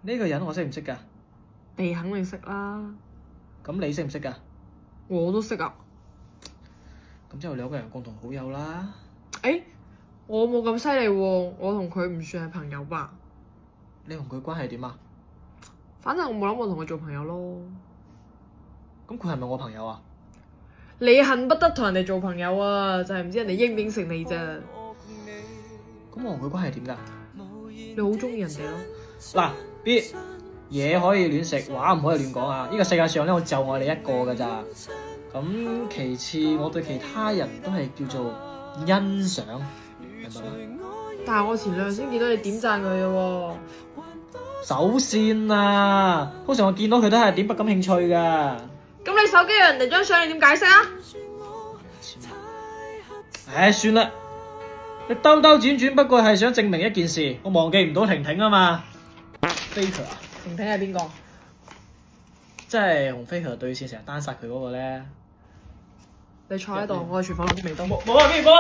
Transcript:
呢個人我識唔識㗎？你肯定識啦。咁你識唔識㗎？我都識啊。咁之後兩個人共同好友啦。我冇咁犀利喎，我同佢唔算係朋友吧。你同佢關係點啊？反正我冇諗過同佢做朋友咯。咁佢係咪我朋友啊？你恨不得同人哋做朋友啊，就係唔知人哋應唔應承你啫。咁我同佢關係點㗎？你好中意人哋咯。嗱 B 嘢可以亂食，話唔可以亂講啊！呢個世界上咧，我就愛你一個㗎咋。咁其次，我對其他人都係叫做欣賞，明白嗎？但係我前兩日先見到你點讚佢嘅喎。首先啊，通常我見到佢都係點不感興趣㗎。咁你手機有人哋張相，你點解釋啊？唉，算啦，你兜兜轉轉不過係想證明一件事，我忘記唔到婷婷啊嘛。Faker 啊？婷婷係邊個？即係同 Faker 對線成日單殺佢嗰個咧。你坐喺度，我去廚房攞啲味刀。冇啊，邊個？